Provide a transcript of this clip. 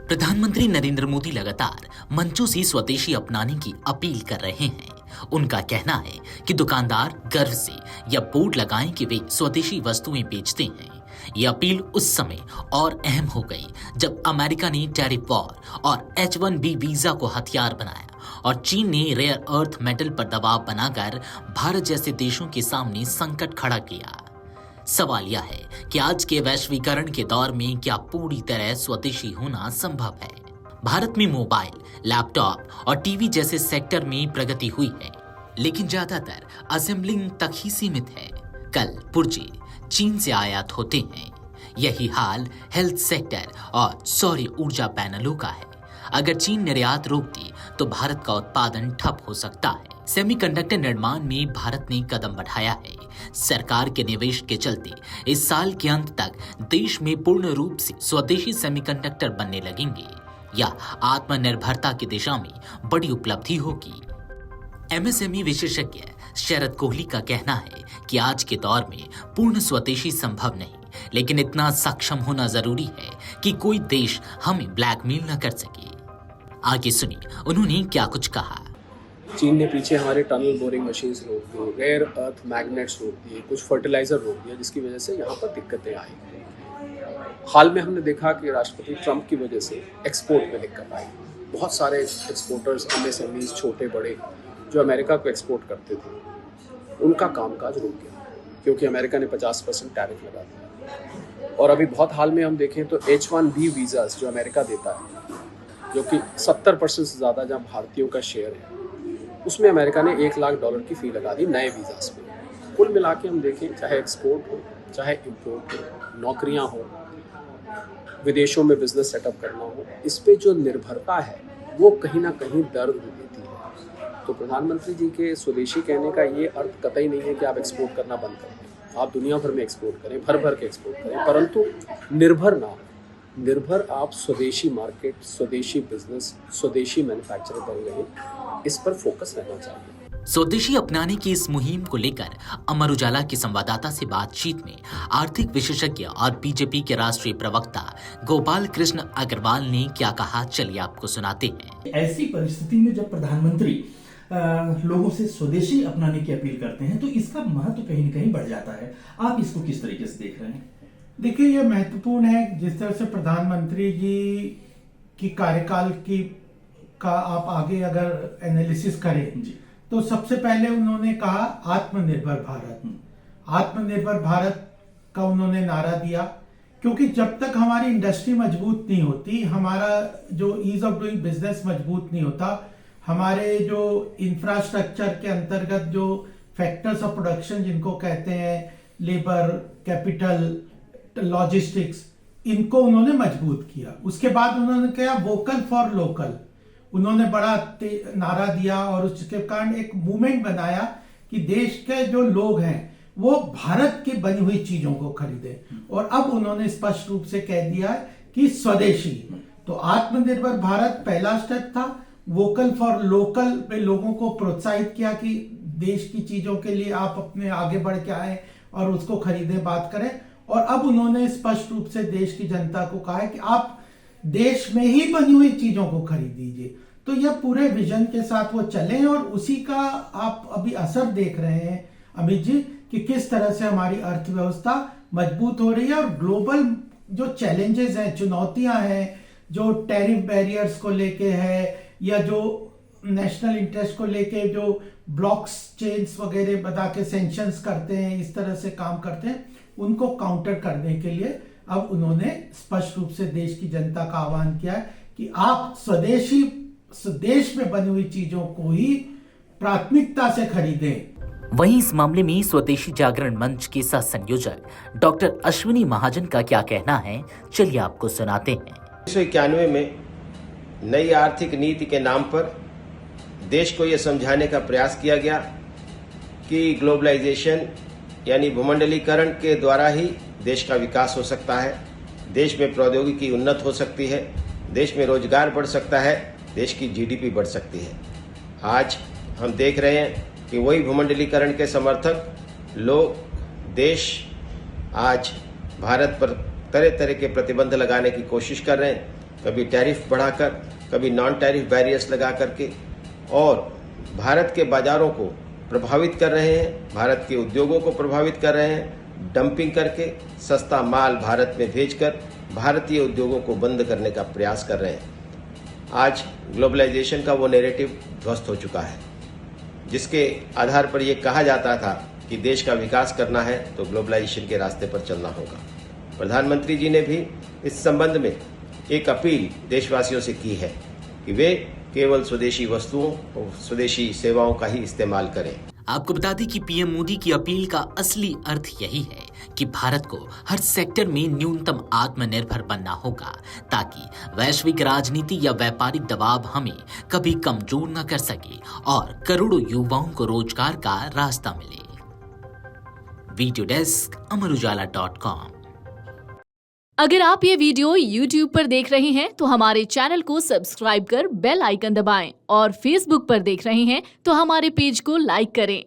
प्रधानमंत्री नरेंद्र मोदी लगातार मंचों से स्वदेशी अपनाने की अपील कर रहे हैं। उनका कहना है कि दुकानदार गर्व से यह बोर्ड लगाएं कि वे स्वदेशी वस्तुएं बेचते हैं। ये अपील उस समय और अहम हो गई जब अमेरिका ने टैरिफ वॉर और H-1B वीजा को हथियार बनाया और चीन ने रेयर अर्थ मेटल पर दबाव बनाकर भारत जैसे देशों के सामने संकट खड़ा किया। सवाल यह है कि आज के वैश्वीकरण के दौर में क्या पूरी तरह स्वदेशी होना संभव है। भारत में मोबाइल, लैपटॉप और टीवी जैसे सेक्टर में प्रगति हुई है, लेकिन ज्यादातर असेंबलिंग तक ही सीमित है। कल पुर्जे चीन से आयात होते हैं। यही हाल हेल्थ सेक्टर और सौर ऊर्जा पैनलों का है। अगर चीन निर्यात रोक दी तो भारत का उत्पादन ठप हो सकता है। सेमीकंडक्टर निर्माण में भारत ने कदम बढ़ाया है। सरकार के निवेश के चलते इस साल के अंत तक देश में पूर्ण रूप से स्वदेशी सेमीकंडक्टर बनने लगेंगे। यह आत्मनिर्भरता की दिशा में बड़ी उपलब्धि होगी। एमएसएमई विशेषज्ञ शरद कोहली का कहना है कि आज के दौर में पूर्ण स्वदेशी संभव नहीं, लेकिन इतना सक्षम होना जरूरी है कि कोई देश हमें ब्लैकमेल न कर सके। आगे सुनिए उन्होंने क्या कुछ कहा। चीन ने पीछे हमारे टनल बोरिंग मशीन्स रोक दी, रेयर अर्थ मैग्नेट्स रोक दिए, कुछ फर्टिलाइजर रोक दिया, जिसकी वजह से यहाँ पर दिक्कतें आई। हाल में हमने देखा कि राष्ट्रपति ट्रंप की वजह से एक्सपोर्ट में दिक्कत आई। बहुत सारे एक्सपोर्टर्स, एमएसएमईज, छोटे बड़े जो अमेरिका को एक्सपोर्ट करते थे, उनका कामकाज रुक गया क्योंकि अमेरिका ने 50% टैरिफ लगा दिया। और अभी बहुत हाल में हम देखें तो H-1B वीज़ास जो अमेरिका देता है, जो कि 70% से ज़्यादा जहाँ भारतीयों का शेयर है, उसमें अमेरिका ने $1 लाख की फ़ी लगा दी नए वीज़ास पे। कुल मिला के हम देखें, चाहे एक्सपोर्ट हो चाहे इम्पोर्ट हो, नौकरियां हो, विदेशों में बिजनेस सेटअप करना हो, इस पे जो निर्भरता है वो कहीं ना कहीं दर्द देती है। तो प्रधानमंत्री जी के स्वदेशी कहने का ये अर्थ कतई नहीं है कि आप एक्सपोर्ट करना बंद कर दें। आप दुनिया भर में एक्सपोर्ट करें, भर भर के एक्सपोर्ट करें, परंतु निर्भर ना हो। निर्भर आप स्वदेशी मार्केट, स्वदेशी बिजनेस, स्वदेशी मैन्युफैक्चरर बन रहे, इस पर फोकस रहना चाहिए। स्वदेशी अपनाने की इस मुहिम को लेकर अमर उजाला के संवाददाता से बातचीत में आर्थिक विशेषज्ञ और बीजेपी के राष्ट्रीय प्रवक्ता गोपाल कृष्ण अग्रवाल ने क्या कहा, चलिए आपको सुनाते हैं। ऐसी परिस्थिति में जब प्रधानमंत्री लोगों से स्वदेशी अपनाने की अपील करते हैं तो इसका महत्व कहीं न कहीं बढ़ जाता है। आप इसको किस तरीके से देख रहे हैं? देखिए, यह महत्वपूर्ण है। जिस तरह से प्रधानमंत्री जी की कार्यकाल का आप आगे अगर एनालिसिस करें जी, तो सबसे पहले उन्होंने कहा आत्मनिर्भर भारत। आत्मनिर्भर भारत का उन्होंने नारा दिया, क्योंकि जब तक हमारी इंडस्ट्री मजबूत नहीं होती, हमारा जो ईज ऑफ डूइंग बिजनेस मजबूत नहीं होता, हमारे जो इंफ्रास्ट्रक्चर के अंतर्गत जो फैक्टर्स ऑफ प्रोडक्शन जिनको कहते हैं, लेबर, कैपिटल, लॉजिस्टिक्स, इनको उन्होंने मजबूत किया। उसके बाद उन्होंने कहा वोकल फॉर लोकल। उन्होंने बड़ा नारा दिया और उसके कारण एक मूवमेंट बनाया कि देश के जो लोग हैं वो भारत की बनी हुई चीजों को खरीदें। और अब उन्होंने स्पष्ट रूप से कह दिया कि स्वदेशी। तो आत्मनिर्भर भारत पहला स्टेप था। वोकल फॉर लोकल पे लोगों को प्रोत्साहित किया कि देश की चीजों के लिए आप अपने आगे बढ़ के आए और उसको खरीदें, बात करें। और अब उन्होंने स्पष्ट रूप से देश की जनता को कहा है कि आप देश में ही बनी हुई चीजों को खरीद दीजिए। तो यह पूरे विजन के साथ वो चले और उसी का आप अभी असर देख रहे हैं अमित जी, कि किस तरह से हमारी अर्थव्यवस्था मजबूत हो रही है। और ग्लोबल जो चैलेंजेस हैं, चुनौतियां हैं, जो टैरिफ बैरियर्स को लेके है या जो नेशनल इंटरेस्ट को लेके जो ब्लॉक्स चेन्स वगैरह बता के सैंक्शंस करते हैं, इस तरह से काम करते हैं, उनको काउंटर करने के लिए अब उन्होंने स्पष्ट रूप से देश की जनता का आह्वान किया है कि आप स्वदेश में बनी हुई चीजों को ही प्राथमिकता से खरीदें। वहीं इस मामले में स्वदेशी जागरण मंच के सह संयोजक डॉक्टर अश्विनी महाजन का क्या कहना है, चलिए आपको सुनाते हैं। 1991 में नई आर्थिक नीति के नाम पर देश को यह समझाने का प्रयास किया गया कि ग्लोबलाइजेशन यानी भूमंडलीकरण के द्वारा ही देश का विकास हो सकता है, देश में प्रौद्योगिकी उन्नत हो सकती है, देश में रोजगार बढ़ सकता है, देश की जीडीपी बढ़ सकती है। आज हम देख रहे हैं कि वही भूमंडलीकरण के समर्थक लोग, देश आज भारत पर तरह तरह के प्रतिबंध लगाने की कोशिश कर रहे हैं। कभी टैरिफ बढ़ाकर, कभी नॉन टैरिफ बैरियर्स लगा करके और भारत के बाजारों को प्रभावित कर रहे हैं, भारत के उद्योगों को प्रभावित कर रहे हैं, डंपिंग करके सस्ता माल भारत में भेजकर भारतीय उद्योगों को बंद करने का प्रयास कर रहे हैं। आज ग्लोबलाइजेशन का वो नैरेटिव ध्वस्त हो चुका है, जिसके आधार पर ये कहा जाता था कि देश का विकास करना है तो ग्लोबलाइजेशन के रास्ते पर चलना होगा। प्रधानमंत्री जी ने भी इस संबंध में एक अपील देशवासियों से की है कि वे केवल स्वदेशी वस्तुओं और स्वदेशी सेवाओं का ही इस्तेमाल करें। आपको बता दें कि पीएम मोदी की अपील का असली अर्थ यही है कि भारत को हर सेक्टर में न्यूनतम आत्मनिर्भर बनना होगा, ताकि वैश्विक राजनीति या व्यापारिक दबाव हमें कभी कमजोर न कर सके और करोड़ों युवाओं को रोजगार का रास्ता मिले। वीडियो डेस्क अमरउजाला.com। अगर आप ये वीडियो YouTube पर देख रहे हैं तो हमारे चैनल को सब्सक्राइब कर बेल आइकन दबाएं और Facebook पर देख रहे हैं तो हमारे पेज को लाइक करें।